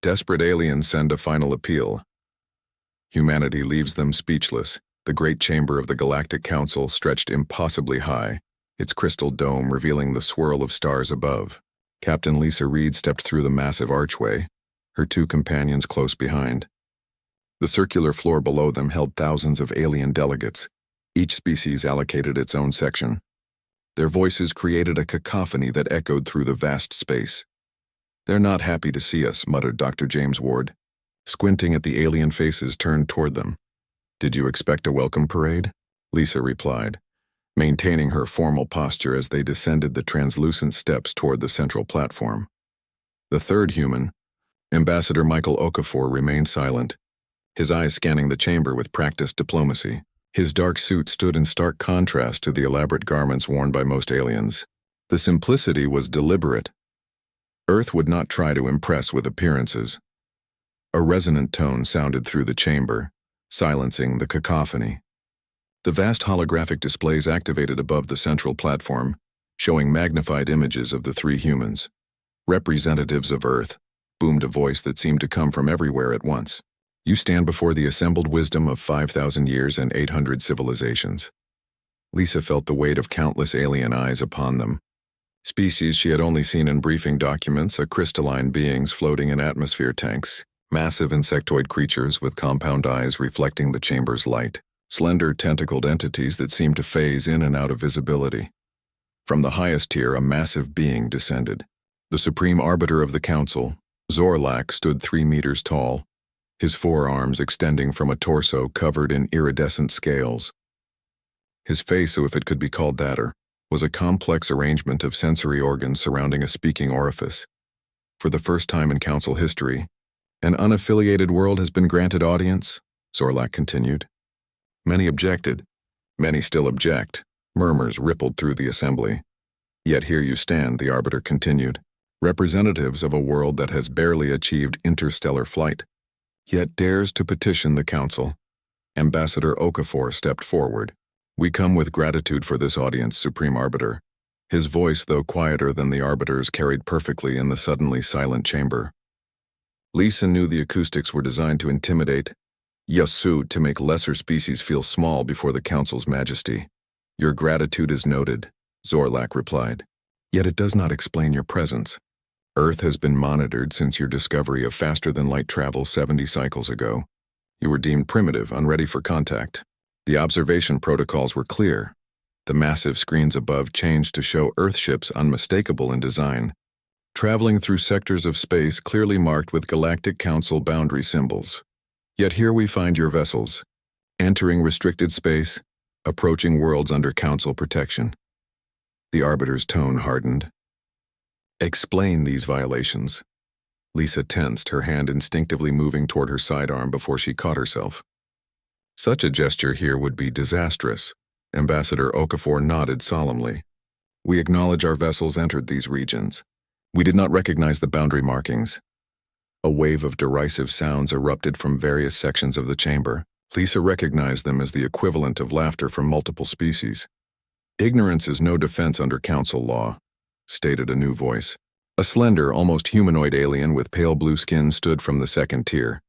Desperate aliens send a final appeal. Humanity leaves them speechless. The great chamber of the Galactic Council stretched impossibly high, its crystal dome revealing the swirl of stars above. Captain Lisa Reed stepped through the massive archway, her two companions close behind. The circular floor below them held thousands of alien delegates. Each species allocated its own section. Their voices created a cacophony that echoed through the vast space. "They're not happy to see us," muttered Dr. James Ward, squinting at the alien faces turned toward them. "Did you expect a welcome parade?" Lisa replied, maintaining her formal posture as they descended the translucent steps toward the central platform. The third human, Ambassador Michael Okafor, remained silent, his eyes scanning the chamber with practiced diplomacy. His dark suit stood in stark contrast to the elaborate garments worn by most aliens. The simplicity was deliberate. Earth would not try to impress with appearances. A resonant tone sounded through the chamber, silencing the cacophony. The vast holographic displays activated above the central platform, showing magnified images of the three humans. "Representatives of Earth," boomed a voice that seemed to come from everywhere at once. "You stand before the assembled wisdom of 5,000 years and 800 civilizations." Lisa felt the weight of countless alien eyes upon them. Species she had only seen in briefing documents, crystalline beings floating in atmosphere tanks, massive insectoid creatures with compound eyes reflecting the chamber's light, slender tentacled entities that seemed to phase in and out of visibility. From the highest tier, a massive being descended. The supreme arbiter of the council, Zorlak, stood 3 meters tall, his forearms extending from a torso covered in iridescent scales. His face, if it could be called that, was a complex arrangement of sensory organs surrounding a speaking orifice. "For the first time in council history, an unaffiliated world has been granted audience," Zorlak continued. Many objected. Many still object. Murmurs rippled through the assembly. "Yet here you stand," the arbiter continued, "representatives of a world that has barely achieved interstellar flight, yet dares to petition the council." Ambassador Okafor stepped forward. "We come with gratitude for this audience, Supreme Arbiter." His voice, though quieter than the arbiter's, carried perfectly in the suddenly silent chamber. Lisa knew the acoustics were designed to intimidate, Yasu, to make lesser species feel small before the council's majesty. "Your gratitude is noted," Zorlak replied. "Yet it does not explain your presence. Earth has been monitored since your discovery of faster-than-light travel 70 cycles ago. You were deemed primitive, unready for contact. The observation protocols were clear. The massive screens above changed to show Earth ships unmistakable in design, traveling through sectors of space clearly marked with Galactic Council boundary symbols. Yet here we find your vessels, entering restricted space, approaching worlds under Council protection." The arbiter's tone hardened. "Explain these violations." Lisa tensed, her hand instinctively moving toward her sidearm before she caught herself. "Such a gesture here would be disastrous." Ambassador Okafor nodded solemnly. "We acknowledge our vessels entered these regions. We did not recognize the boundary markings." A wave of derisive sounds erupted from various sections of the chamber. Lisa recognized them as the equivalent of laughter from multiple species. "Ignorance is no defense under council law," stated a new voice. A slender, almost humanoid alien with pale blue skin stood from the second tier.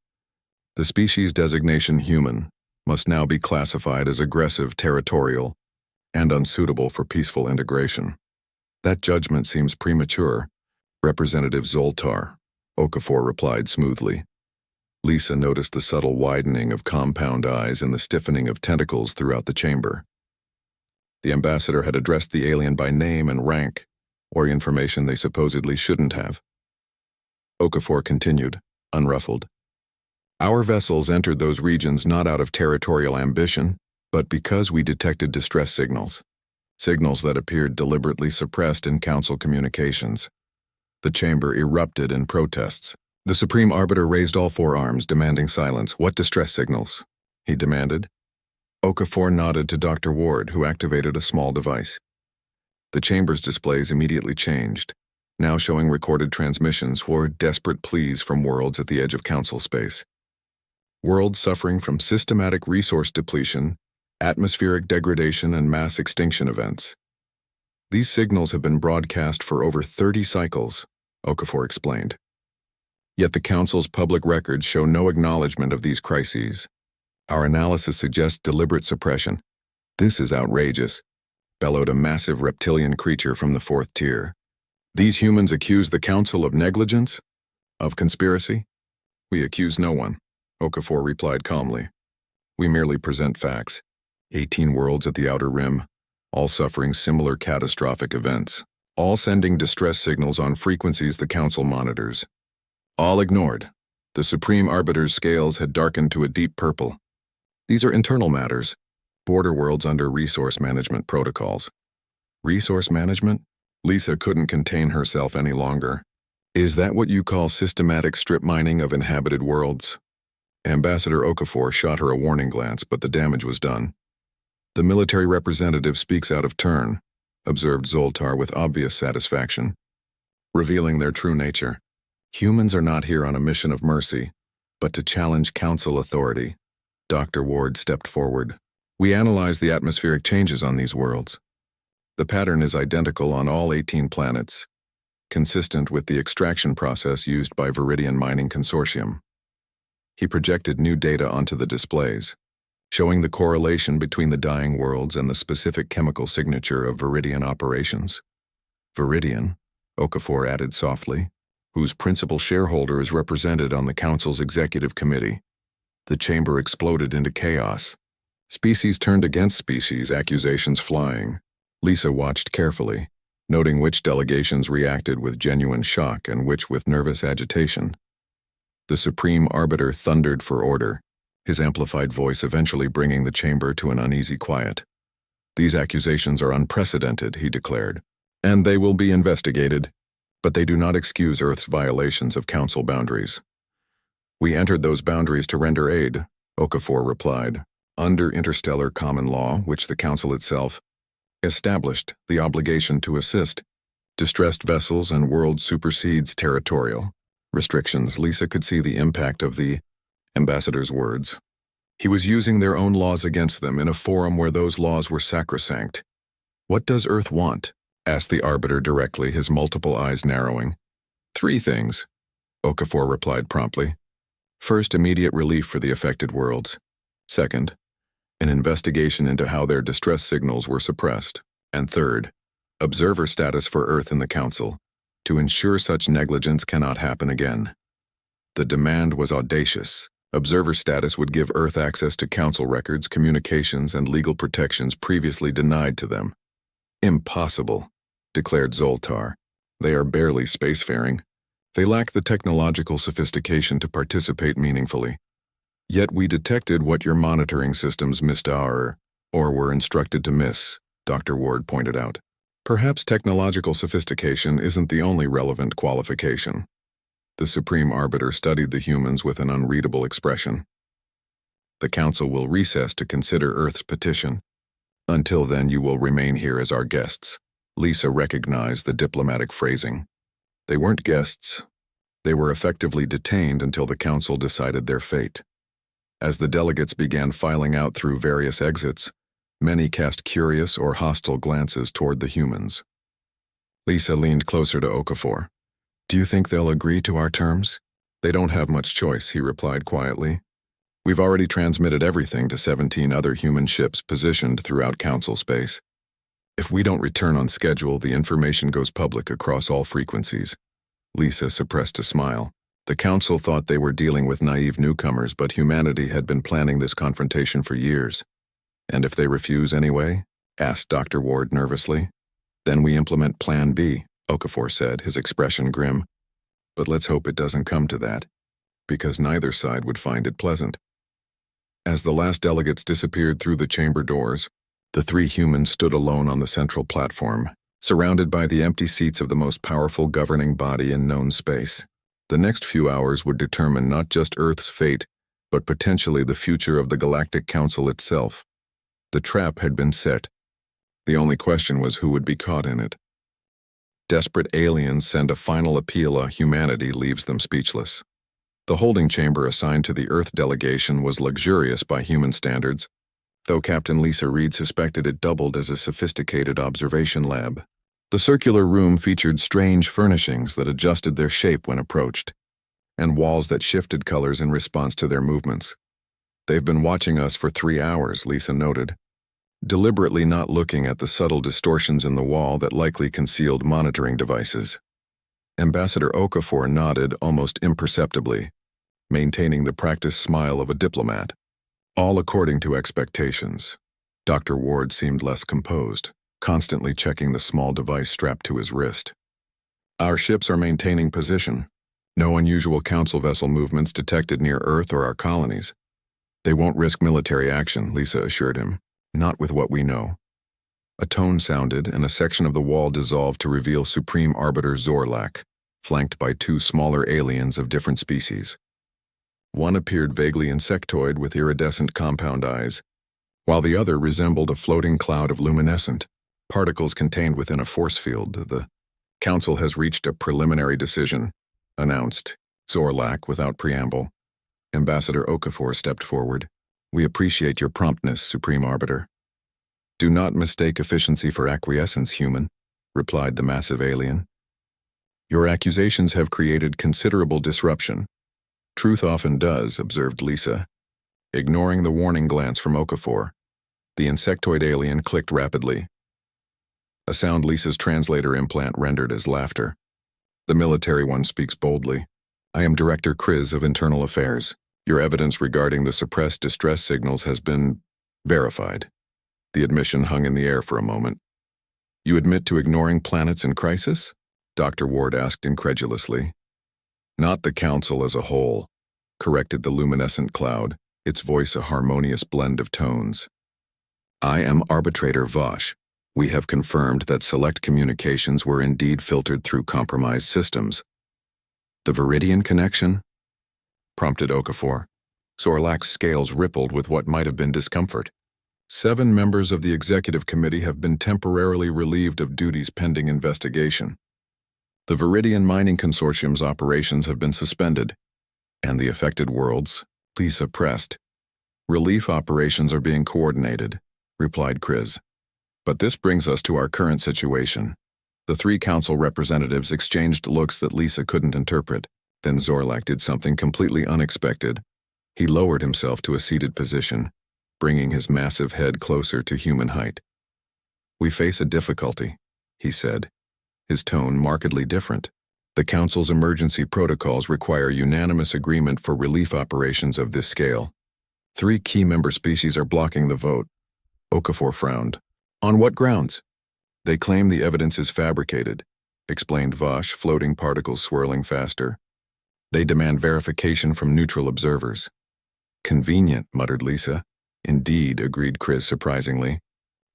"The species designation human must now be classified as aggressive, territorial, and unsuitable for peaceful integration." "That judgment seems premature, Representative Zoltar," Okafor replied smoothly. Lisa noticed the subtle widening of compound eyes and the stiffening of tentacles throughout the chamber. The ambassador had addressed the alien by name and rank, or information they supposedly shouldn't have. Okafor continued, unruffled. "Our vessels entered those regions not out of territorial ambition, but because we detected distress signals. Signals that appeared deliberately suppressed in council communications." The chamber erupted in protests. The Supreme Arbiter raised all 4 arms, demanding silence. "What distress signals?" he demanded. Okafor nodded to Dr. Ward, who activated a small device. The chamber's displays immediately changed, now showing recorded transmissions or desperate pleas from worlds at the edge of council space. Worlds suffering from systematic resource depletion, atmospheric degradation, and mass extinction events. These signals have been broadcast for over 30 cycles, Okafor explained. Yet the Council's public records show no acknowledgement of these crises. Our analysis suggests deliberate suppression. This is outrageous, bellowed a massive reptilian creature from the fourth tier. These humans accuse the Council of negligence? Of conspiracy? We accuse no one, Okafor replied calmly. We merely present facts. 18 worlds at the outer rim, all suffering similar catastrophic events, all sending distress signals on frequencies the Council monitors. All ignored. The Supreme Arbiter's scales had darkened to a deep purple. These are internal matters, border worlds under resource management protocols. Resource management? Lisa couldn't contain herself any longer. Is that what you call systematic strip mining of inhabited worlds? Ambassador Okafor shot her a warning glance, but the damage was done. The military representative speaks out of turn, observed Zoltar with obvious satisfaction, revealing their true nature. Humans are not here on a mission of mercy, but to challenge Council authority. Dr. Ward stepped forward. We analyzed the atmospheric changes on these worlds. The pattern is identical on all 18 planets, consistent with the extraction process used by Viridian Mining Consortium. He projected new data onto the displays, showing the correlation between the dying worlds and the specific chemical signature of Viridian operations. Viridian, Okafor added softly, whose principal shareholder is represented on the Council's executive committee. The chamber exploded into chaos. Species turned against species, accusations flying. Lisa watched carefully, noting which delegations reacted with genuine shock and which with nervous agitation. The Supreme Arbiter thundered for order, his amplified voice eventually bringing the chamber to an uneasy quiet. These accusations are unprecedented, he declared, and they will be investigated, but they do not excuse Earth's violations of Council boundaries. We entered those boundaries to render aid, Okafor replied, under interstellar common law, which the Council itself established the obligation to assist distressed vessels and world supersedes territorial restrictions. Lisa could see the impact of the ambassador's words. He was using their own laws against them in a forum where those laws were sacrosanct. What does Earth want? Asked the Arbiter directly, his multiple eyes narrowing. 3 things, Okafor replied promptly. First, immediate relief for the affected worlds. Second, an investigation into how their distress signals were suppressed. And third, observer status for Earth in the Council, to ensure such negligence cannot happen again. The demand was audacious. Observer status would give Earth access to Council records, communications, and legal protections previously denied to them. Impossible, declared Zoltar. They are barely spacefaring. They lack the technological sophistication to participate meaningfully. Yet we detected what your monitoring systems missed or were instructed to miss, Dr. Ward pointed out. Perhaps technological sophistication isn't the only relevant qualification. The Supreme Arbiter studied the humans with an unreadable expression. The Council will recess to consider Earth's petition. Until then, you will remain here as our guests. Lisa recognized the diplomatic phrasing. They weren't guests. They were effectively detained until the Council decided their fate. As the delegates began filing out through various exits, many cast curious or hostile glances toward the humans. Lisa leaned closer to Okafor. Do you think they'll agree to our terms? They don't have much choice, he replied quietly. We've already transmitted everything to 17 other human ships positioned throughout Council space. If we don't return on schedule, the information goes public across all frequencies. Lisa suppressed a smile. The Council thought they were dealing with naive newcomers, but humanity had been planning this confrontation for years. And if they refuse anyway? Asked Dr. Ward nervously. Then we implement Plan B, Okafor said, his expression grim. But let's hope it doesn't come to that, because neither side would find it pleasant. As the last delegates disappeared through the chamber doors, the 3 humans stood alone on the central platform, surrounded by the empty seats of the most powerful governing body in known space. The next few hours would determine not just Earth's fate, but potentially the future of the Galactic Council itself. The trap had been set. The only question was who would be caught in it. Desperate aliens send a final appeal. Humanity leaves them speechless. The holding chamber assigned to the Earth delegation was luxurious by human standards, though Captain Lisa Reed suspected it doubled as a sophisticated observation lab. The circular room featured strange furnishings that adjusted their shape when approached. and walls that shifted colors in response to their movements. They've been watching us for 3 hours, Lisa noted, deliberately not looking at the subtle distortions in the wall that likely concealed monitoring devices. Ambassador Okafor nodded almost imperceptibly, maintaining the practiced smile of a diplomat. All according to expectations. Dr. Ward seemed less composed, constantly checking the small device strapped to his wrist. Our ships are maintaining position. No unusual council vessel movements detected near Earth or our colonies. They won't risk military action, Lisa assured him. Not with what we know. A tone sounded, and a section of the wall dissolved to reveal Supreme Arbiter Zorlak, flanked by 2 smaller aliens of different species. One appeared vaguely insectoid with iridescent compound eyes, while the other resembled a floating cloud of luminescent particles contained within a force field. The Council has reached a preliminary decision, announced Zorlak without preamble. Ambassador Okafor stepped forward. We appreciate your promptness, Supreme Arbiter. Do not mistake efficiency for acquiescence, human, replied the massive alien. Your accusations have created considerable disruption. Truth often does, observed Lisa. Ignoring the warning glance from Okafor, the insectoid alien clicked rapidly. A sound Lisa's translator implant rendered as laughter. The military one speaks boldly. I am Director Kriz of Internal Affairs. Your evidence regarding the suppressed distress signals has been verified. The admission hung in the air for a moment. You admit to ignoring planets in crisis? Dr. Ward asked incredulously. Not the Council as a whole, corrected the luminescent cloud, its voice a harmonious blend of tones. I am Arbitrator Vosh. We have confirmed that select communications were indeed filtered through compromised systems. The Viridian connection? Prompted Okafor. Zorlak's scales rippled with what might have been discomfort. 7 members of the executive committee have been temporarily relieved of duties pending investigation. The Viridian Mining Consortium's operations have been suspended, and the affected worlds, Lisa pressed. Relief operations are being coordinated, replied Kriz. But this brings us to our current situation. The 3 council representatives exchanged looks that Lisa couldn't interpret. Then Zorlak did something completely unexpected. He lowered himself to a seated position, bringing his massive head closer to human height. We face a difficulty, he said, his tone markedly different. The Council's emergency protocols require unanimous agreement for relief operations of this scale. 3 key member species are blocking the vote. Okafor frowned. On what grounds? They claim the evidence is fabricated, explained Vosh, floating particles swirling faster. They demand verification from neutral observers. Convenient, muttered Lisa. Indeed, agreed Kriz surprisingly.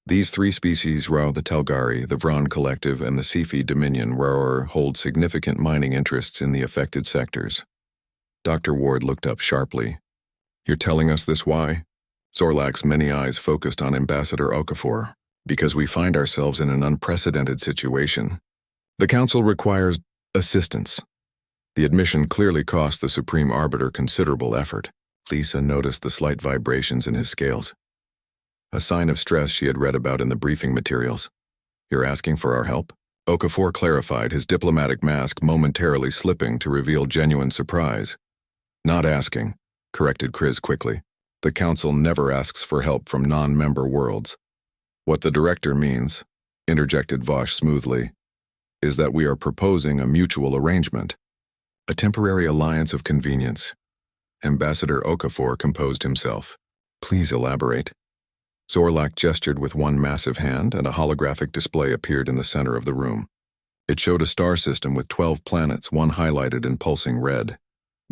These 3 species, Rao the Telgari, the Vron Collective, and the Sifi Dominion Rower, hold significant mining interests in the affected sectors. Dr. Ward looked up sharply. You're telling us this why? Zorlak's many eyes focused on Ambassador Okafor. Because we find ourselves in an unprecedented situation. The Council requires assistance. The admission clearly cost the Supreme Arbiter considerable effort. Lisa noticed the slight vibrations in his scales. A sign of stress she had read about in the briefing materials. You're asking for our help? Okafor clarified, his diplomatic mask momentarily slipping to reveal genuine surprise. Not asking, corrected Kriz quickly. The Council never asks for help from non-member worlds. What the Director means, interjected Vosh smoothly, is that we are proposing a mutual arrangement. A temporary alliance of convenience. Ambassador Okafor composed himself. Please elaborate. Zorlak gestured with one massive hand, and a holographic display appeared in the center of the room. It showed a star system with 12 planets, one highlighted in pulsing red.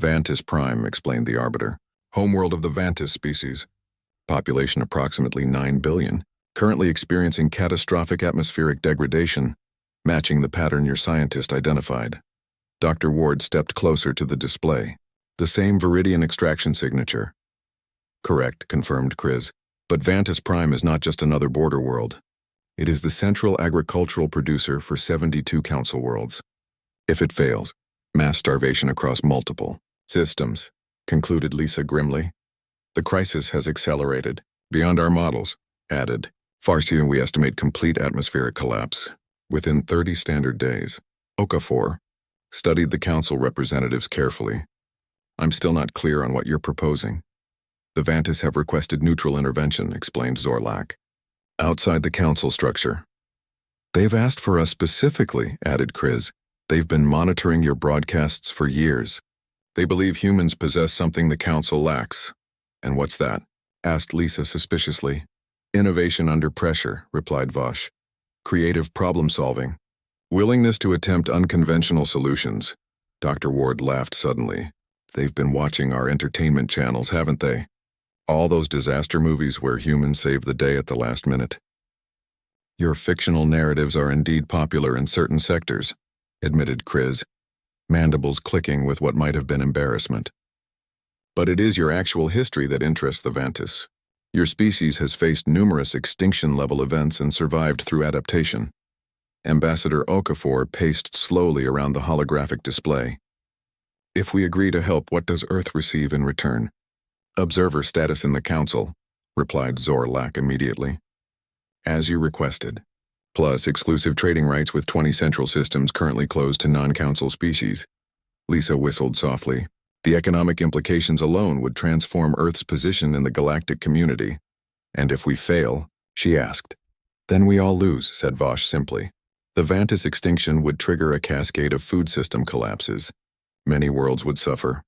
Vantis Prime, explained the Arbiter. Homeworld of the Vantis species. Population approximately 9 billion. Currently experiencing catastrophic atmospheric degradation, matching the pattern your scientist identified. Dr. Ward stepped closer to the display. The same Viridian extraction signature. Correct, confirmed Kriz. But Vantis Prime is not just another border world. It is the central agricultural producer for 72 council worlds. If it fails, mass starvation across multiple systems, concluded Lisa grimly. The crisis has accelerated, beyond our models, added. Far sooner we estimate complete atmospheric collapse, within 30 standard days. Okafor studied the council representatives carefully. I'm still not clear on what you're proposing. The Vantis have requested neutral intervention, explained Zorlak. Outside the council structure. They've asked for us specifically, added Kriz. They've been monitoring your broadcasts for years. They believe humans possess something the council lacks. And what's that? Asked Lisa suspiciously. Innovation under pressure, replied Vosh. Creative problem-solving. Willingness to attempt unconventional solutions. Dr. Ward laughed suddenly. They've been watching our entertainment channels, haven't they? All those disaster movies where humans save the day at the last minute. Your fictional narratives are indeed popular in certain sectors, admitted Kriz, mandibles clicking with what might have been embarrassment. But it is your actual history that interests the Vantis. Your species has faced numerous extinction-level events and survived through adaptation. Ambassador Okafor paced slowly around the holographic display. If we agree to help, what does Earth receive in return? Observer status in the Council, replied Zorlak immediately. As you requested. Plus exclusive trading rights with 20 central systems currently closed to non-Council species. Lisa whistled softly. The economic implications alone would transform Earth's position in the galactic community. And if we fail, she asked. Then we all lose, said Vosh simply. The Vantis extinction would trigger a cascade of food system collapses. Many worlds would suffer.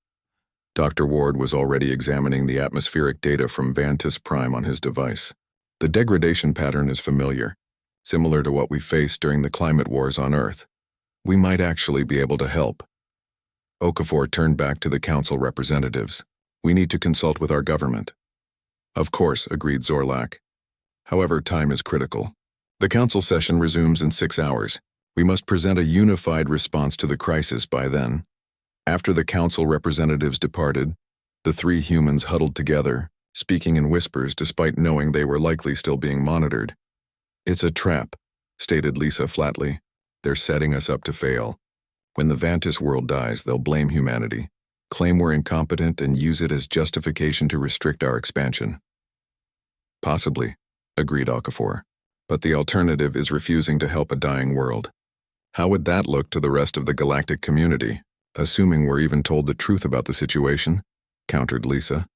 Dr. Ward was already examining the atmospheric data from Vantis Prime on his device. The degradation pattern is familiar, similar to what we faced during the climate wars on Earth. We might actually be able to help. Okafor turned back to the council representatives. We need to consult with our government. Of course, agreed Zorlak. However, time is critical. The council session resumes in 6 hours. We must present a unified response to the crisis by then. After the council representatives departed, the 3 humans huddled together, speaking in whispers despite knowing they were likely still being monitored. It's a trap, stated Lisa flatly. They're setting us up to fail. When the Vantis world dies, they'll blame humanity, claim we're incompetent, and use it as justification to restrict our expansion. Possibly, agreed Okafor, but the alternative is refusing to help a dying world. How would that look to the rest of the galactic community, assuming we're even told the truth about the situation? Countered Lisa.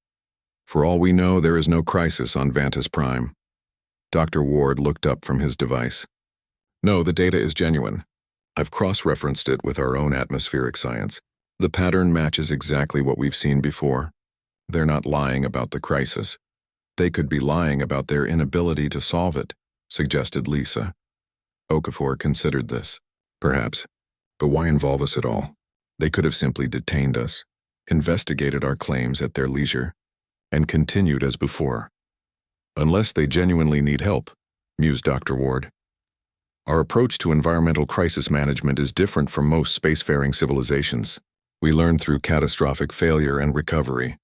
For all we know, there is no crisis on Vantis Prime. Dr. Ward looked up from his device. No, the data is genuine. I've cross-referenced it with our own atmospheric science. The pattern matches exactly what we've seen before. They're not lying about the crisis. They could be lying about their inability to solve it, suggested Lisa. Okafor considered this. Perhaps. But why involve us at all? They could have simply detained us, investigated our claims at their leisure, and continued as before. Unless they genuinely need help, mused Dr. Ward. Our approach to environmental crisis management is different from most spacefaring civilizations. We learn through catastrophic failure and recovery.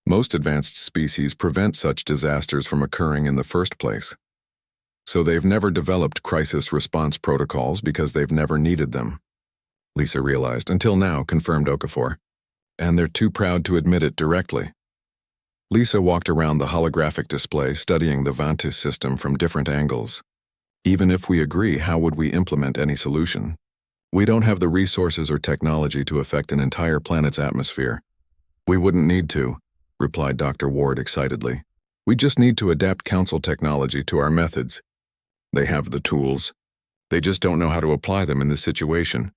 Most advanced species prevent such disasters from occurring in the first place. So they've never developed crisis response protocols because they've never needed them. Lisa realized, until now, confirmed Okafor. And they're too proud to admit it directly. Lisa walked around the holographic display, studying the Vantis system from different angles. Even if we agree, how would we implement any solution? We don't have the resources or technology to affect an entire planet's atmosphere. We wouldn't need to, replied Dr. Ward excitedly. We just need to adapt council technology to our methods. They have the tools. They just don't know how to apply them in this situation.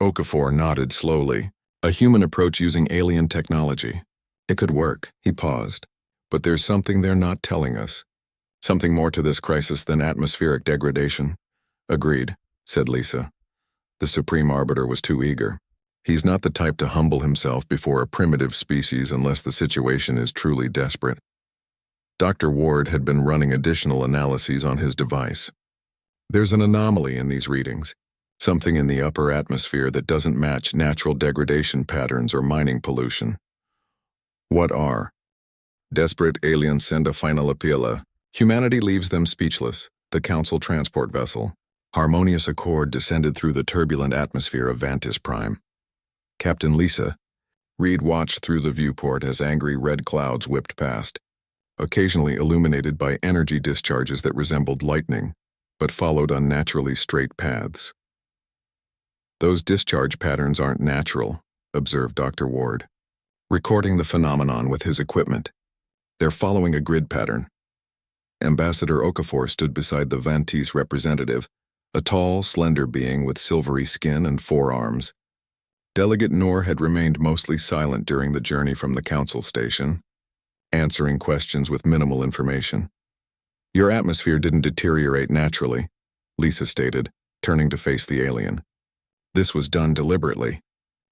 Okafor nodded slowly. A human approach using alien technology. It could work, he paused. But there's something they're not telling us. Something more to this crisis than atmospheric degradation. Agreed, said Lisa. The Supreme Arbiter was too eager. He's not the type to humble himself before a primitive species unless the situation is truly desperate. Dr. Ward had been running additional analyses on his device. There's an anomaly in these readings. Something in the upper atmosphere that doesn't match natural degradation patterns or mining pollution. What are? Desperate aliens send a final appeal. Humanity leaves them speechless. The Council transport vessel. Harmonious accord descended through the turbulent atmosphere of Vantis Prime. Captain Lisa. Reed watched through the viewport as angry red clouds whipped past, occasionally illuminated by energy discharges that resembled lightning, but followed unnaturally straight paths. Those discharge patterns aren't natural, observed Dr. Ward. recording the phenomenon with his equipment. They're following a grid pattern. Ambassador Okafor stood beside the Vantis representative, a tall, slender being with silvery skin and 4 arms. Delegate Noor had remained mostly silent during the journey from the council station, answering questions with minimal information. Your atmosphere didn't deteriorate naturally, Lisa stated, turning to face the alien. This was done deliberately.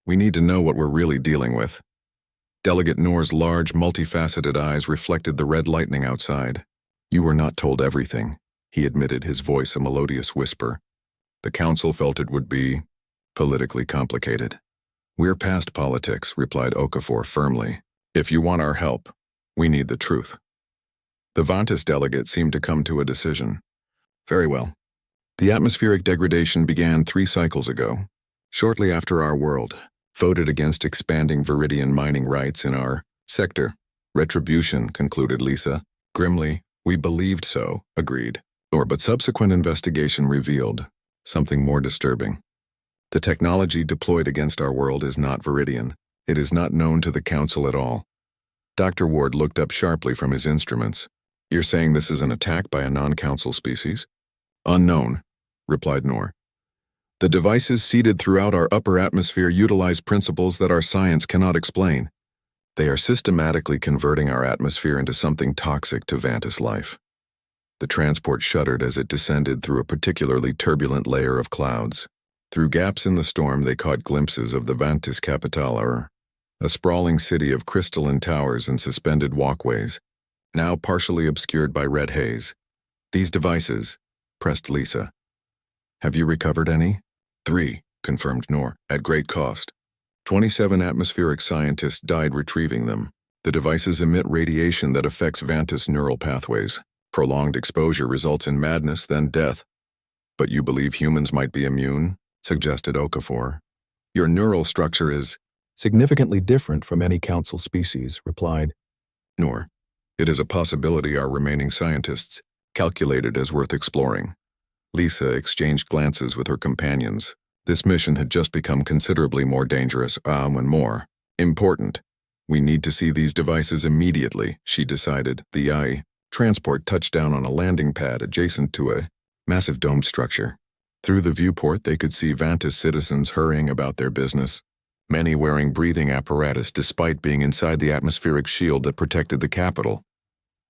We need to know what we're really dealing with. Delegate Noor's large, multifaceted eyes reflected the red lightning outside. You were not told everything, he admitted, his voice a melodious whisper. The council felt it would be politically complicated. We're past politics, replied Okafor firmly. If you want our help, we need the truth. The Vantis delegate seemed to come to a decision. Very well. The atmospheric degradation began 3 cycles ago, shortly after our world voted against expanding Viridian mining rights in our sector. Retribution, concluded Lisa. Grimly, we believed so, agreed. But subsequent investigation revealed something more disturbing. The technology deployed against our world is not Viridian. It is not known to the Council at all. Dr. Ward looked up sharply from his instruments. You're saying this is an attack by a non-Council species? Unknown, replied Noor. The devices seeded throughout our upper atmosphere utilize principles that our science cannot explain. They are systematically converting our atmosphere into something toxic to Vantis life. The transport shuddered as it descended through a particularly turbulent layer of clouds. Through gaps in the storm, they caught glimpses of the Vantis Capitale, a sprawling city of crystalline towers and suspended walkways, now partially obscured by red haze. These devices, pressed Lisa. Have you recovered any? 3, confirmed Noor, at great cost. 27 atmospheric scientists died retrieving them. The devices emit radiation that affects Vantis neural pathways. Prolonged exposure results in madness, then death. But you believe humans might be immune? Suggested Okafor. Your neural structure is significantly different from any Council species, replied Noor. It is a possibility our remaining scientists calculated as worth exploring. Lisa exchanged glances with her companions. This mission had just become considerably more dangerous, and more important. We need to see these devices immediately, she decided. The transport touched down on a landing pad adjacent to a massive dome structure. Through the viewport, they could see Vantis citizens hurrying about their business, many wearing breathing apparatus despite being inside the atmospheric shield that protected the capital.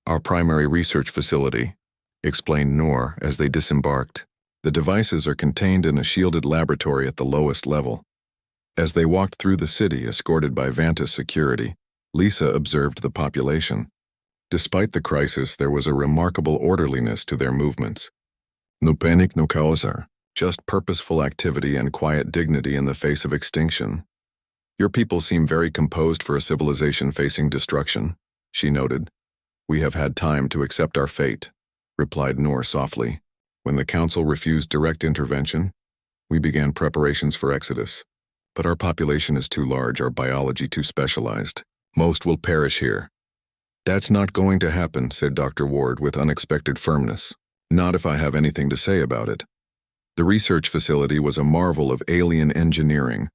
Our primary research facility, explained Noor as they disembarked. The devices are contained in a shielded laboratory at the lowest level. As they walked through the city, escorted by Vantis security, Lisa observed the population. Despite the crisis, there was a remarkable orderliness to their movements. No panic, no causar. Just purposeful activity and quiet dignity in the face of extinction. Your people seem very composed for a civilization facing destruction, she noted. We have had time to accept our fate, replied Noor softly. When the Council refused direct intervention, we began preparations for exodus. But our population is too large, our biology too specialized. Most will perish here. That's not going to happen, said Dr. Ward with unexpected firmness. Not if I have anything to say about it. The research facility was a marvel of alien engineering,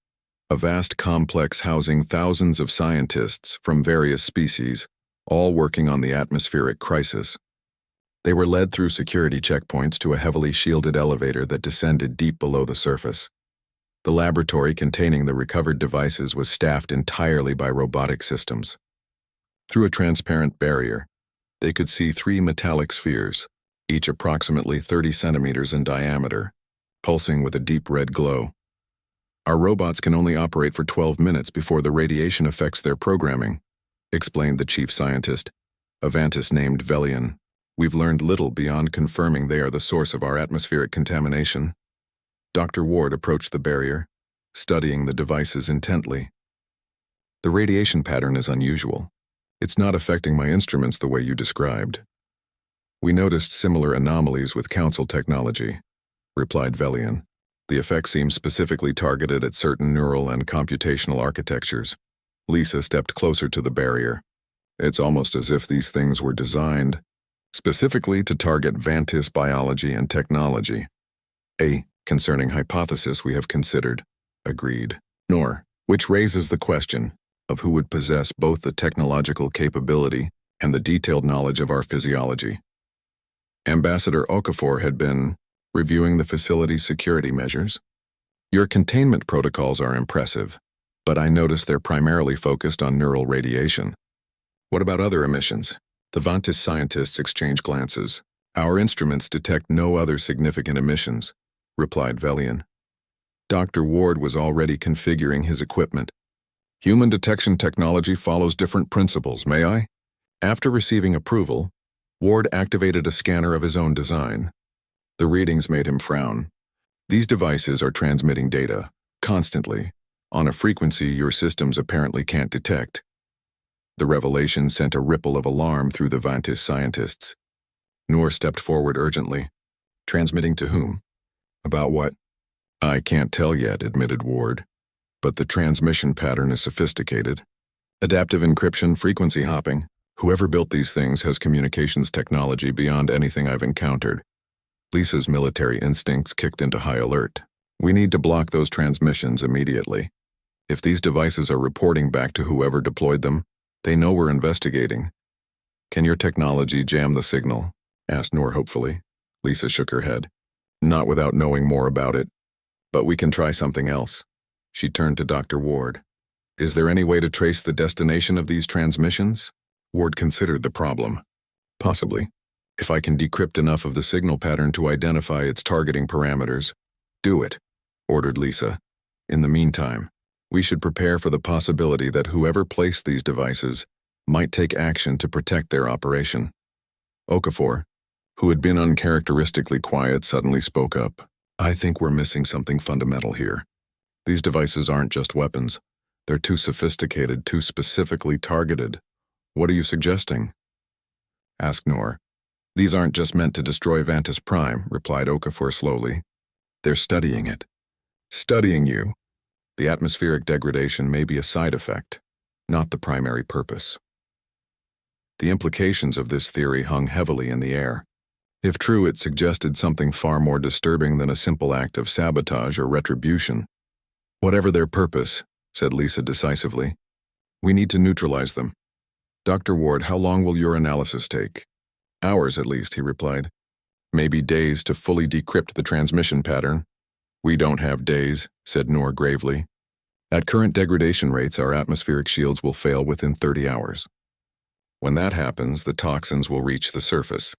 a vast complex housing thousands of scientists from various species, all working on the atmospheric crisis. They were led through security checkpoints to a heavily shielded elevator that descended deep below the surface. The laboratory containing the recovered devices was staffed entirely by robotic systems. Through a transparent barrier, they could see 3 metallic spheres, each approximately 30 centimeters in diameter, pulsing with a deep red glow. Our robots can only operate for 12 minutes before the radiation affects their programming, explained the chief scientist, a Vantis named Velian. We've learned little beyond confirming they are the source of our atmospheric contamination. Dr. Ward approached the barrier, studying the devices intently. The radiation pattern is unusual. It's not affecting my instruments the way you described. We noticed similar anomalies with Council technology, replied Velian. The effect seems specifically targeted at certain neural and computational architectures. Lisa stepped closer to the barrier. It's almost as if these things were designed specifically to target Vantis biology and technology. A concerning hypothesis we have considered, agreed Noor, which raises the question, of who would possess both the technological capability and the detailed knowledge of our physiology. Ambassador Okafor had been reviewing the facility's security measures. Your containment protocols are impressive, but I notice they're primarily focused on neural radiation. What about other emissions? The Vantis scientists exchanged glances. Our instruments detect no other significant emissions, replied Velian. Dr. Ward was already configuring his equipment. Human detection technology follows different principles, may I? After receiving approval, Ward activated a scanner of his own design. The readings made him frown. These devices are transmitting data, constantly, on a frequency your systems apparently can't detect. The revelation sent a ripple of alarm through the Vantis scientists. Noor stepped forward urgently. Transmitting to whom? About what? I can't tell yet, admitted Ward. But the transmission pattern is sophisticated. Adaptive encryption, frequency hopping. Whoever built these things has communications technology beyond anything I've encountered. Lisa's military instincts kicked into high alert. We need to block those transmissions immediately. If these devices are reporting back to whoever deployed them, they know we're investigating. Can your technology jam the signal? Asked Noor hopefully. Lisa shook her head. Not without knowing more about it. But we can try something else. She turned to Dr. Ward. Is there any way to trace the destination of these transmissions? Ward considered the problem. Possibly. If I can decrypt enough of the signal pattern to identify its targeting parameters. Do it, ordered Lisa. In the meantime, we should prepare for the possibility that whoever placed these devices might take action to protect their operation. Okafor, who had been uncharacteristically quiet, suddenly spoke up. I think we're missing something fundamental here. These devices aren't just weapons. They're too sophisticated, too specifically targeted. What are you suggesting? Asked Noor. These aren't just meant to destroy Vantis Prime, replied Okafor slowly. They're studying it. Studying you. The atmospheric degradation may be a side effect, not the primary purpose. The implications of this theory hung heavily in the air. If true, it suggested something far more disturbing than a simple act of sabotage or retribution. Whatever their purpose, said Lisa decisively, we need to neutralize them. Dr. Ward, how long will your analysis take? Hours at least, he replied. Maybe days to fully decrypt the transmission pattern. We don't have days, said Noor gravely. At current degradation rates, our atmospheric shields will fail within 30 hours. When that happens, the toxins will reach the surface.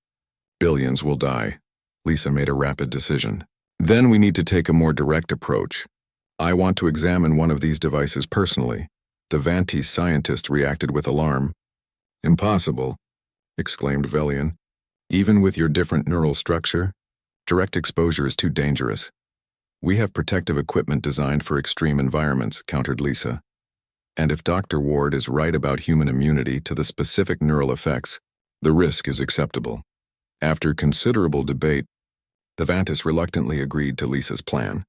Billions will die. Lisa made a rapid decision. Then we need to take a more direct approach. I want to examine one of these devices personally. The Vantis scientist reacted with alarm. Impossible, exclaimed Velian. Even with your different neural structure, direct exposure is too dangerous. We have protective equipment designed for extreme environments, countered Lisa. And if Dr. Ward is right about human immunity to the specific neural effects, the risk is acceptable. After considerable debate, the Vantis reluctantly agreed to Lisa's plan.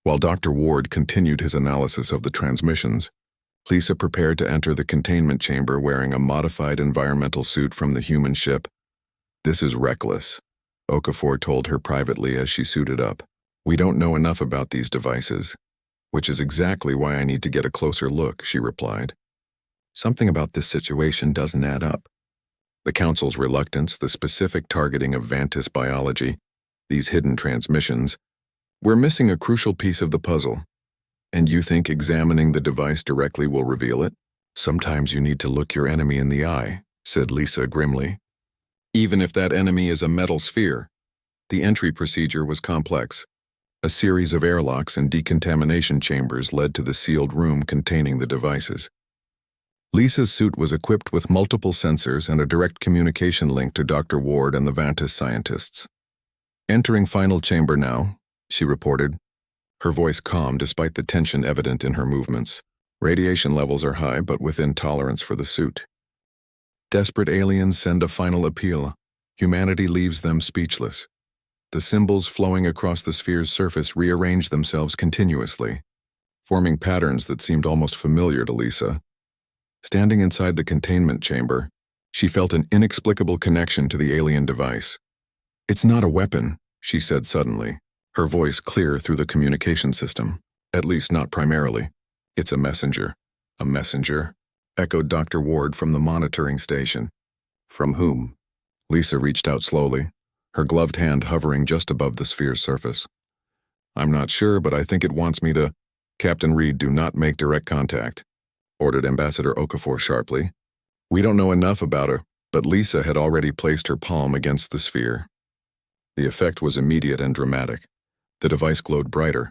While Dr. Ward continued his analysis of the transmissions, Lisa prepared to enter the containment chamber wearing a modified environmental suit from the human ship. This is reckless, Okafor told her privately as she suited up. We don't know enough about these devices, which is exactly why I need to get a closer look, she replied. Something about this situation doesn't add up. The Council's reluctance, the specific targeting of Vantis biology, these hidden transmissions, we're missing a crucial piece of the puzzle. And you think examining the device directly will reveal it? Sometimes you need to look your enemy in the eye, said Lisa grimly. Even if that enemy is a metal sphere. The entry procedure was complex. A series of airlocks and decontamination chambers led to the sealed room containing the devices. Lisa's suit was equipped with multiple sensors and a direct communication link to Dr. Ward and the Vantis scientists. Entering final chamber now, she reported, her voice calm despite the tension evident in her movements. Radiation levels are high but within tolerance for the suit. Desperate aliens send a final appeal. Humanity leaves them speechless. The symbols flowing across the sphere's surface rearrange themselves continuously, forming patterns that seemed almost familiar to Lisa. Standing inside the containment chamber, she felt an inexplicable connection to the alien device. It's not a weapon, she said suddenly, her voice clear through the communication system. At least not primarily. It's a messenger. A messenger? echoed Dr. Ward from the monitoring station. From whom? Lisa reached out slowly, her gloved hand hovering just above the sphere's surface. I'm not sure, but I think it wants me to— Captain Reed, do not make direct contact, ordered Ambassador Okafor sharply. We don't know enough about her, but Lisa had already placed her palm against the sphere. The effect was immediate and dramatic. The device glowed brighter,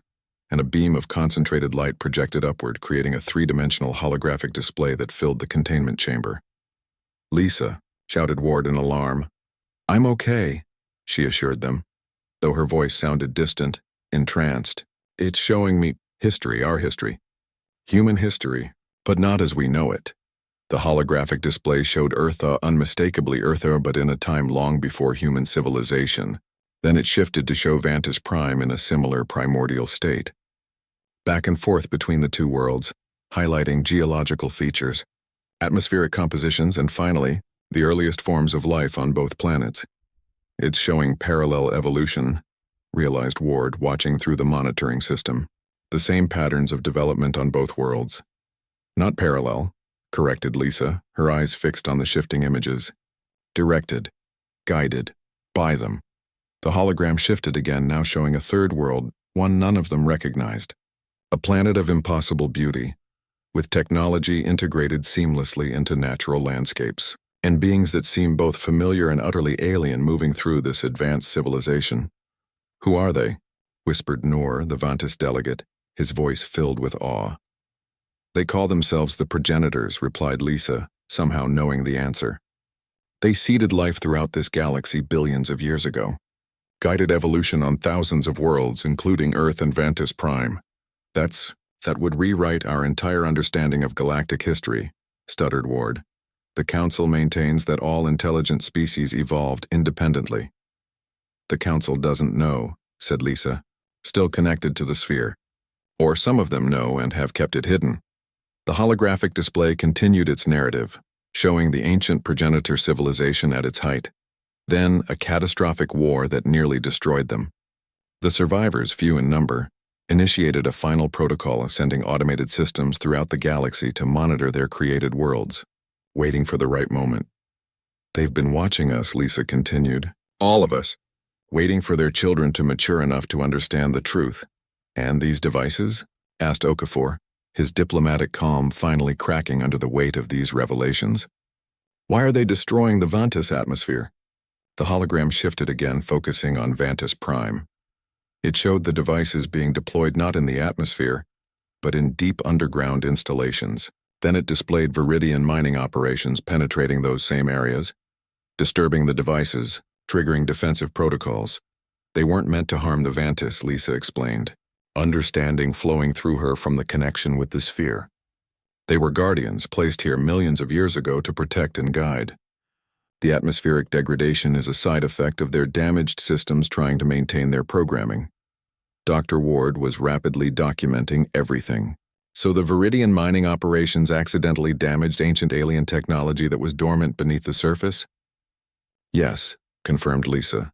and a beam of concentrated light projected upward, creating a three-dimensional holographic display that filled the containment chamber. Lisa, shouted Ward in alarm. I'm okay, she assured them, though her voice sounded distant, entranced. It's showing me history, our history. Human history, but not as we know it. The holographic display showed Eartha, unmistakably Eartha, but in a time long before human civilization. Then it shifted to show Vantis Prime in a similar primordial state. Back and forth between the two worlds, highlighting geological features, atmospheric compositions, and finally, the earliest forms of life on both planets. It's showing parallel evolution, realized Ward, watching through the monitoring system. The same patterns of development on both worlds. Not parallel, corrected Lisa, her eyes fixed on the shifting images. Directed, guided, by them. The hologram shifted again, now showing a third world, one none of them recognized. A planet of impossible beauty, with technology integrated seamlessly into natural landscapes, and beings that seem both familiar and utterly alien moving through this advanced civilization. Who are they? Whispered Noor, the Vantis delegate, his voice filled with awe. They call themselves the progenitors, replied Lisa, somehow knowing the answer. They seeded life throughout this galaxy billions of years ago. Guided evolution on thousands of worlds, including Earth and Vantis Prime. That would rewrite our entire understanding of galactic history, stuttered Ward. The Council maintains that all intelligent species evolved independently. The Council doesn't know, said Lisa, still connected to the sphere. Or some of them know and have kept it hidden. The holographic display continued its narrative, showing the ancient progenitor civilization at its height. Then a catastrophic war that nearly destroyed them. The survivors, few in number, initiated a final protocol sending automated systems throughout the galaxy to monitor their created worlds, waiting for the right moment. They've been watching us, Lisa continued. All of us. Waiting for their children to mature enough to understand the truth. And these devices? Asked Okafor, his diplomatic calm finally cracking under the weight of these revelations. Why are they destroying the Vantis atmosphere? The hologram shifted again, focusing on Vantis Prime. It showed the devices being deployed not in the atmosphere, but in deep underground installations. Then it displayed Viridian mining operations penetrating those same areas, disturbing the devices, triggering defensive protocols. They weren't meant to harm the Vantis, Lisa explained, understanding flowing through her from the connection with the sphere. They were guardians placed here millions of years ago to protect and guide. The atmospheric degradation is a side effect of their damaged systems trying to maintain their programming. Dr. Ward was rapidly documenting everything. So the Viridian mining operations accidentally damaged ancient alien technology that was dormant beneath the surface? Yes, confirmed Lisa.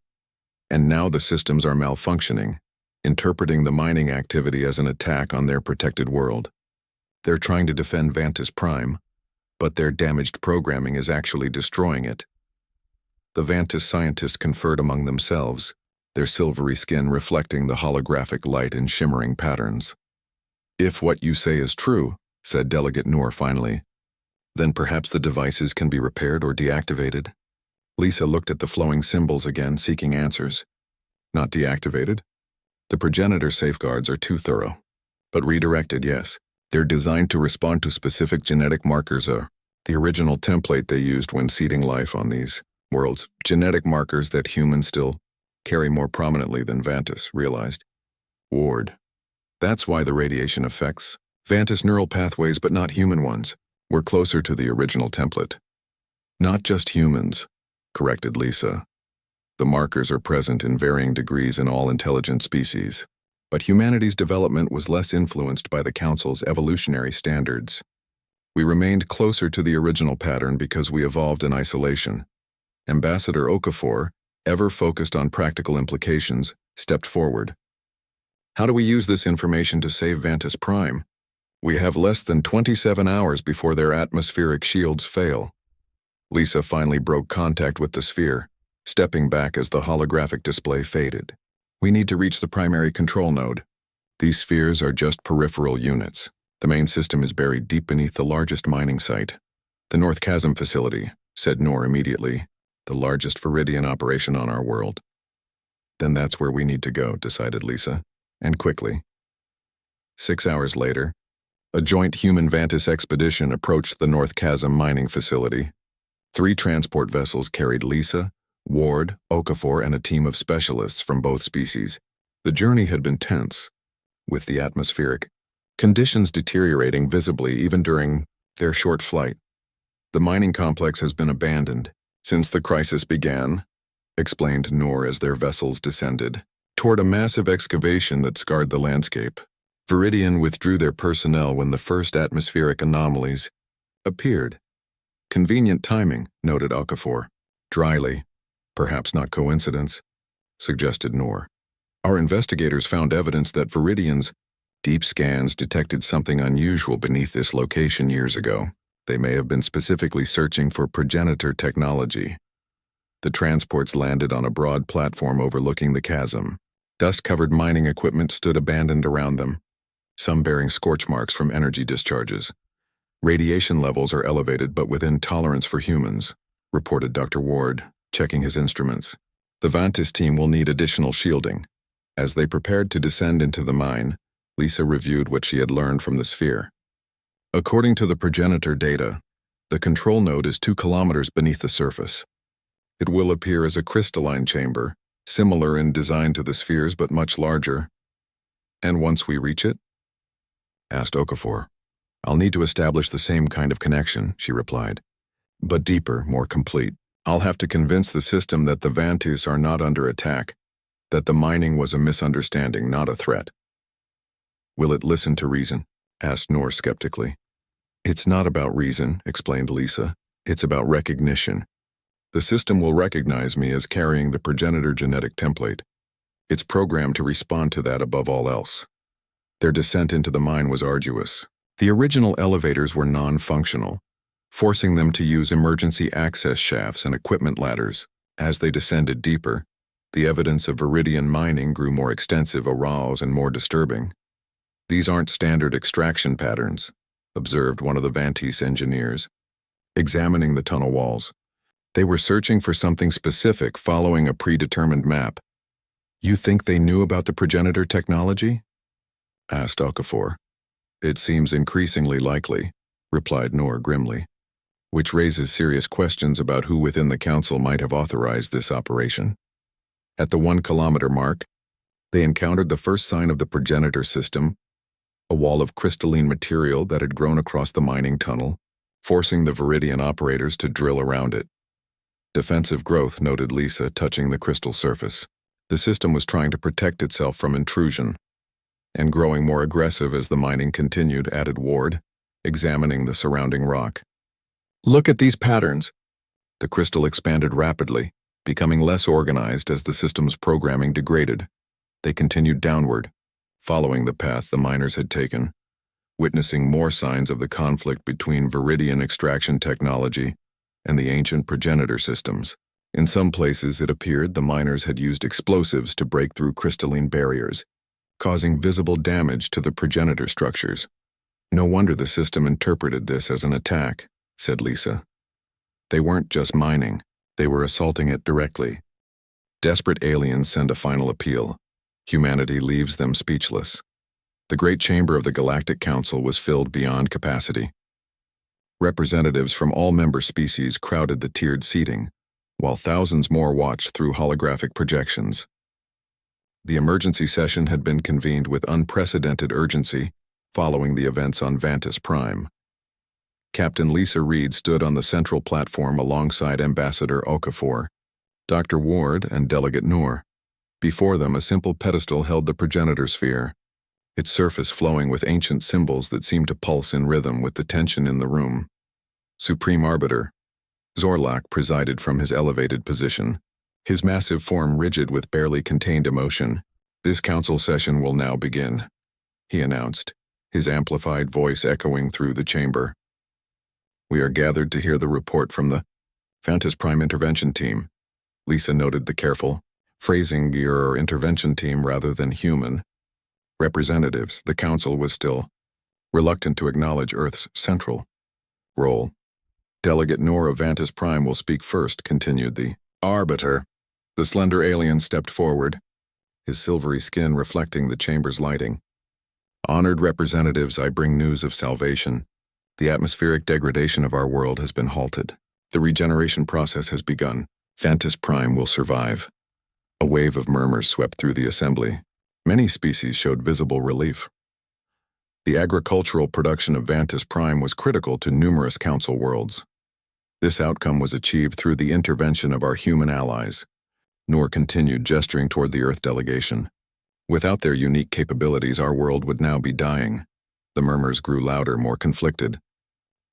And now the systems are malfunctioning, interpreting the mining activity as an attack on their protected world. They're trying to defend Vantis Prime, but their damaged programming is actually destroying it. The Vantis scientists conferred among themselves, their silvery skin reflecting the holographic light in shimmering patterns. If what you say is true, said Delegate Noor finally, then perhaps the devices can be repaired or deactivated. Lisa looked at the flowing symbols again, seeking answers. Not deactivated? The progenitor safeguards are too thorough. But redirected, yes. They're designed to respond to specific genetic markers, the original template they used when seeding life on these worlds. Genetic markers that humans still carry more prominently than Vantis, realized. Ward. That's why the radiation affects Vantis neural pathways but not human ones. We're closer to the original template. Not just humans, corrected Lisa. The markers are present in varying degrees in all intelligent species. But humanity's development was less influenced by the Council's evolutionary standards. We remained closer to the original pattern because we evolved in isolation. Ambassador Okafor, ever focused on practical implications, stepped forward. How do we use this information to save Vantis Prime? We have less than 27 hours before their atmospheric shields fail. Lisa finally broke contact with the sphere, stepping back as the holographic display faded. We need to reach the primary control node. These spheres are just peripheral units. The main system is buried deep beneath the largest mining site. The North Chasm facility, said Noor immediately, the largest Viridian operation on our world. Then that's where we need to go, decided Lisa, and quickly. 6 hours later, a joint human-Vantis expedition approached the North Chasm mining facility. 3 transport vessels carried Lisa, Ward, Okafor, and a team of specialists from both species. The journey had been tense, with the atmospheric conditions deteriorating visibly even during their short flight. The mining complex has been abandoned since the crisis began, explained Noor as their vessels descended toward a massive excavation that scarred the landscape. Viridian withdrew their personnel when the first atmospheric anomalies appeared. Convenient timing, noted Okafor. Dryly, perhaps not coincidence, suggested Noor. Our investigators found evidence that Viridian's deep scans detected something unusual beneath this location years ago. They may have been specifically searching for progenitor technology. The transports landed on a broad platform overlooking the chasm. Dust-covered mining equipment stood abandoned around them, some bearing scorch marks from energy discharges. Radiation levels are elevated but within tolerance for humans, reported Dr. Ward, checking his instruments. The Vantis team will need additional shielding. As they prepared to descend into the mine, Lisa reviewed what she had learned from the sphere. According to the progenitor data, the control node is 2 kilometers beneath the surface. It will appear as a crystalline chamber, similar in design to the spheres but much larger. And once we reach it? Asked Okafor. I'll need to establish the same kind of connection, she replied. But deeper, more complete. I'll have to convince the system that the Vantis are not under attack, that the mining was a misunderstanding, not a threat. Will it listen to reason? Asked Noor skeptically. It's not about reason, explained Lisa. It's about recognition. The system will recognize me as carrying the progenitor genetic template. It's programmed to respond to that above all else. Their descent into the mine was arduous. The original elevators were non-functional, forcing them to use emergency access shafts and equipment ladders. As they descended deeper, the evidence of Viridian mining grew more extensive, aroused, and more disturbing. These aren't standard extraction patterns, observed one of the Vantis engineers, examining the tunnel walls. They were searching for something specific, following a predetermined map. You think they knew about the progenitor technology? Asked Okafor. It seems increasingly likely, replied Noor grimly, which raises serious questions about who within the council might have authorized this operation. At the 1-kilometer mark, they encountered the first sign of the progenitor system, a wall of crystalline material that had grown across the mining tunnel, forcing the Viridian operators to drill around it. Defensive growth, noted Lisa, touching the crystal surface. The system was trying to protect itself from intrusion, and growing more aggressive as the mining continued, added Ward, examining the surrounding rock. Look at these patterns. The crystal expanded rapidly, becoming less organized as the system's programming degraded. They continued downward, following the path the miners had taken, witnessing more signs of the conflict between Viridian extraction technology and the ancient progenitor systems. In some places, it appeared the miners had used explosives to break through crystalline barriers, causing visible damage to the progenitor structures. No wonder the system interpreted this as an attack, said Lisa. They weren't just mining, they were assaulting it directly. Desperate aliens send a final appeal. Humanity leaves them speechless. The great chamber of the Galactic Council was filled beyond capacity. Representatives from all member species crowded the tiered seating, while thousands more watched through holographic projections. The emergency session had been convened with unprecedented urgency following the events on Vantis Prime. Captain Lisa Reed stood on the central platform alongside Ambassador Okafor, Dr. Ward, and Delegate Noor. Before them, a simple pedestal held the progenitor sphere, its surface flowing with ancient symbols that seemed to pulse in rhythm with the tension in the room. Supreme Arbiter Zorlak presided from his elevated position, his massive form rigid with barely contained emotion. This council session will now begin, he announced, his amplified voice echoing through the chamber. "We are gathered to hear the report from the Vantis Prime Intervention Team." Lisa noted the careful phrasing, "your intervention team" rather than human. Representatives, the Council was still reluctant to acknowledge Earth's central role. "Delegate Noor of Vantis Prime will speak first," continued the Arbiter. The slender alien stepped forward, his silvery skin reflecting the chamber's lighting. "Honored representatives, I bring news of salvation. The atmospheric degradation of our world has been halted. The regeneration process has begun. Vantis Prime will survive." A wave of murmurs swept through the assembly. Many species showed visible relief. The agricultural production of Vantis Prime was critical to numerous Council worlds. This outcome was achieved through the intervention of our human allies. Noor continued, gesturing toward the Earth delegation. "Without their unique capabilities, our world would now be dying." The murmurs grew louder, more conflicted.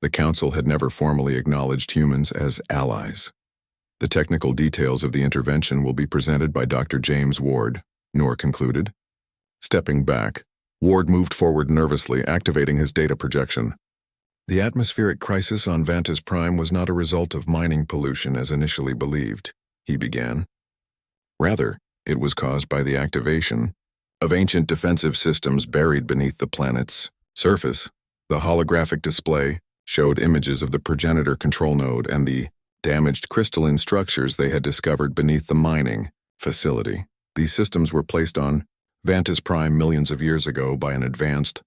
The Council had never formally acknowledged humans as allies. "The technical details of the intervention will be presented by Dr. James Ward," Noor concluded. Stepping back, Ward moved forward nervously, activating his data projection. "The atmospheric crisis on Vantis Prime was not a result of mining pollution as initially believed," he began. "Rather, it was caused by the activation of ancient defensive systems buried beneath the planet's surface." The holographic display showed images of the progenitor control node and the damaged crystalline structures they had discovered beneath the mining facility. These systems were placed on Vantis Prime millions of years ago by an advanced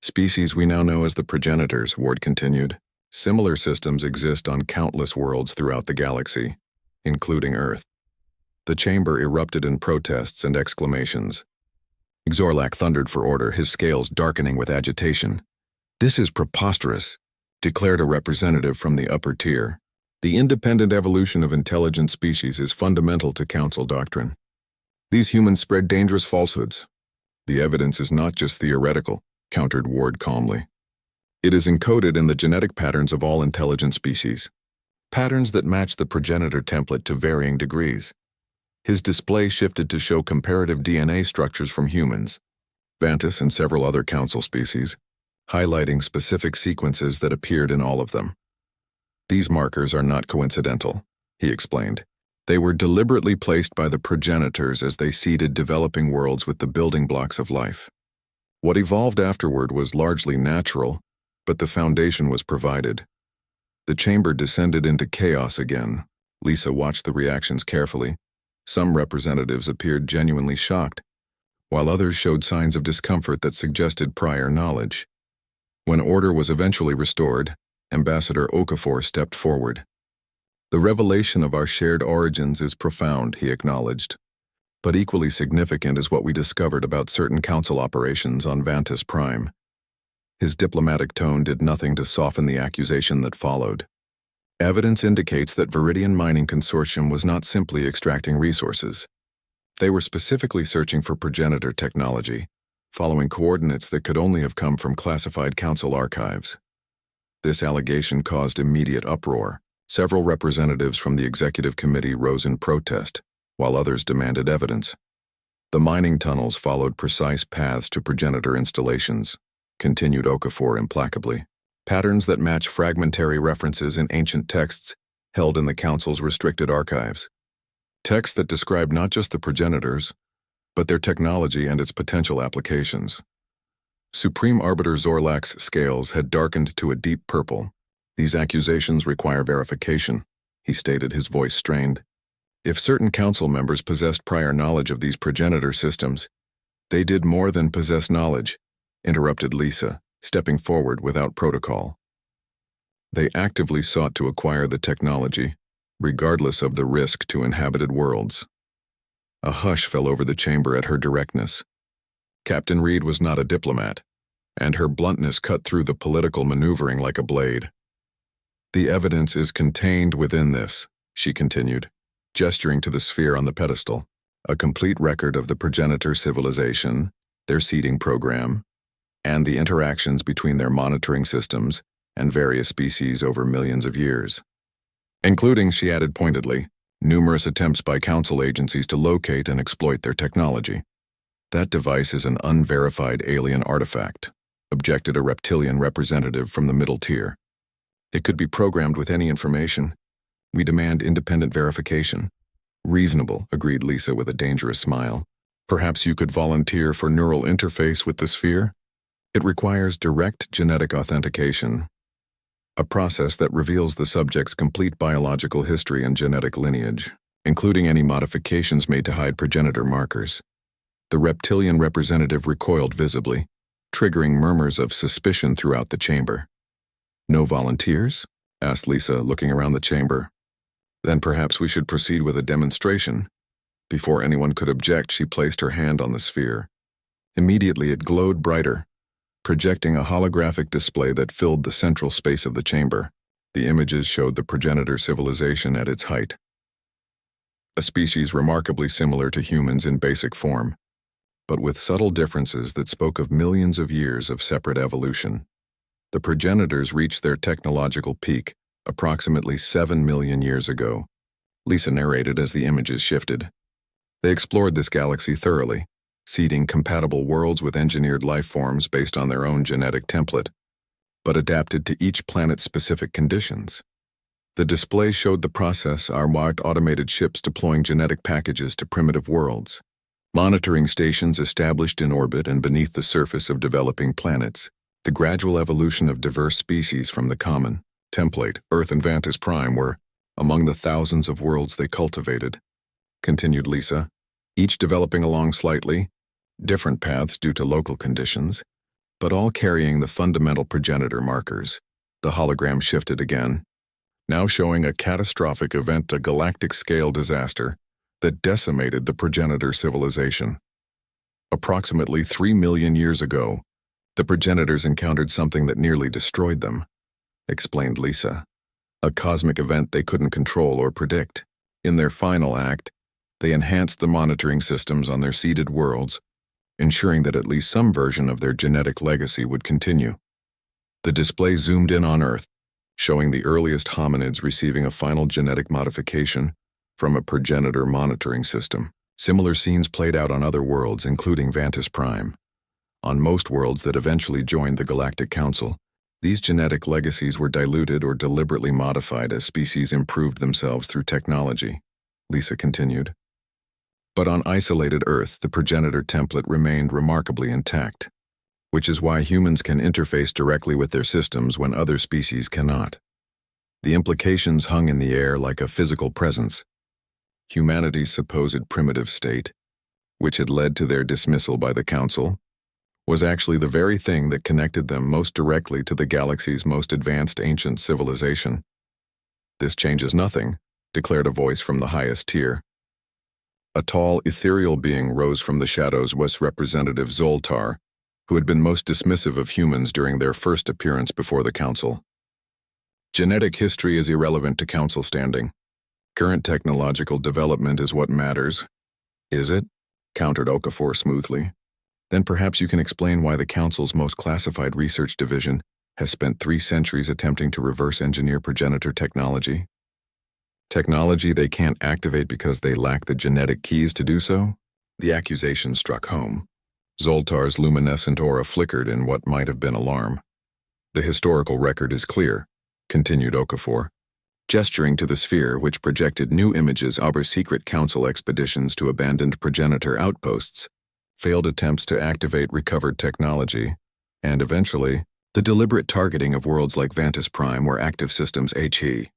species we now know as the progenitors, Ward continued. Similar systems exist on countless worlds throughout the galaxy, including Earth. The chamber erupted in protests and exclamations. Xorlak thundered for order, his scales darkening with agitation. "This is preposterous," declared a representative from the upper tier. "The independent evolution of intelligent species is fundamental to Council doctrine. These humans spread dangerous falsehoods." "The evidence is not just theoretical," countered Ward calmly. "It is encoded in the genetic patterns of all intelligent species, patterns that match the progenitor template to varying degrees." His display shifted to show comparative DNA structures from humans, Vantis, and several other Council species, highlighting specific sequences that appeared in all of them. "These markers are not coincidental," he explained. "They were deliberately placed by the progenitors as they seeded developing worlds with the building blocks of life. What evolved afterward was largely natural, but the foundation was provided." The chamber descended into chaos again. Lisa watched the reactions carefully. Some representatives appeared genuinely shocked, while others showed signs of discomfort that suggested prior knowledge. When order was eventually restored, Ambassador Okafor stepped forward. "The revelation of our shared origins is profound," he acknowledged. "But equally significant is what we discovered about certain Council operations on Vantis Prime." His diplomatic tone did nothing to soften the accusation that followed. "Evidence indicates that Viridian Mining Consortium was not simply extracting resources. They were specifically searching for progenitor technology, following coordinates that could only have come from classified Council archives." This allegation caused immediate uproar. Several representatives from the Executive Committee rose in protest, while others demanded evidence. "The mining tunnels followed precise paths to progenitor installations," continued Okafor implacably. "Patterns that match fragmentary references in ancient texts held in the Council's restricted archives. Texts that describe not just the progenitors, but their technology and its potential applications." Supreme Arbiter Xorlak's scales had darkened to a deep purple. "These accusations require verification," he stated, his voice strained. "If certain Council members possessed prior knowledge of these progenitor systems, they did more than possess knowledge," interrupted Lisa, stepping forward without protocol. "They actively sought to acquire the technology, regardless of the risk to inhabited worlds." A hush fell over the chamber at her directness. Captain Reed was not a diplomat, and her bluntness cut through the political maneuvering like a blade. "The evidence is contained within this," she continued, gesturing to the sphere on the pedestal. "A complete record of the progenitor civilization, their seeding program, and the interactions between their monitoring systems and various species over millions of years. Including," she added pointedly, "numerous attempts by Council agencies to locate and exploit their technology. That device is an unverified alien artifact," objected a reptilian representative from the middle tier. It could be programmed with any information. We demand independent verification. Reasonable, agreed Lisa with a dangerous smile. Perhaps you could volunteer for neural interface with the sphere? It requires direct genetic authentication, a process that reveals the subject's complete biological history and genetic lineage, including any modifications made to hide progenitor markers. The reptilian representative recoiled visibly, triggering murmurs of suspicion throughout the chamber. No volunteers? Asked Lisa, looking around the chamber. Then perhaps we should proceed with a demonstration. Before anyone could object, she placed her hand on the sphere. Immediately it glowed brighter, projecting a holographic display that filled the central space of the chamber. The images showed the progenitor civilization at its height. A species remarkably similar to humans in basic form, but with subtle differences that spoke of millions of years of separate evolution. The progenitors reached their technological peak approximately 7 million years ago, Lisa narrated as the images shifted. They explored this galaxy thoroughly, seeding compatible worlds with engineered life forms based on their own genetic template, but adapted to each planet's specific conditions. The display showed the process our marked automated ships deploying genetic packages to primitive worlds, monitoring stations established in orbit and beneath the surface of developing planets, the gradual evolution of diverse species from the common template, Earth and Vantis Prime were among the thousands of worlds they cultivated, continued Lisa, each developing along slightly different paths due to local conditions, but all carrying the fundamental progenitor markers. The hologram shifted again, now showing a catastrophic event, a galactic-scale disaster that decimated the progenitor civilization. Approximately 3 million years ago, the progenitors encountered something that nearly destroyed them, explained Lisa. A cosmic event they couldn't control or predict. In their final act, they enhanced the monitoring systems on their seeded worlds, ensuring that at least some version of their genetic legacy would continue. The display zoomed in on Earth, showing the earliest hominids receiving a final genetic modification from a progenitor monitoring system. Similar scenes played out on other worlds, including Vantis Prime. On most worlds that eventually joined the Galactic Council, these genetic legacies were diluted or deliberately modified as species improved themselves through technology, Lisa continued. But on isolated Earth, the progenitor template remained remarkably intact, which is why humans can interface directly with their systems when other species cannot. The implications hung in the air like a physical presence. Humanity's supposed primitive state, which had led to their dismissal by the Council, was actually the very thing that connected them most directly to the galaxy's most advanced ancient civilization. This changes nothing, declared a voice from the highest tier. A tall, ethereal being rose from the shadows was Representative Zoltar, who had been most dismissive of humans during their first appearance before the Council. Genetic history is irrelevant to Council standing. Current technological development is what matters. Is it? Countered Okafor smoothly. Then perhaps you can explain why the Council's most classified research division has spent 3 centuries attempting to reverse engineer progenitor technology. Technology they can't activate because they lack the genetic keys to do so? The accusation struck home. Zoltar's luminescent aura flickered in what might have been alarm. The historical record is clear, continued Okafor, gesturing to the sphere which projected new images of our secret Council expeditions to abandoned progenitor outposts, failed attempts to activate recovered technology, and eventually, the deliberate targeting of worlds like Vantis Prime where active systems HE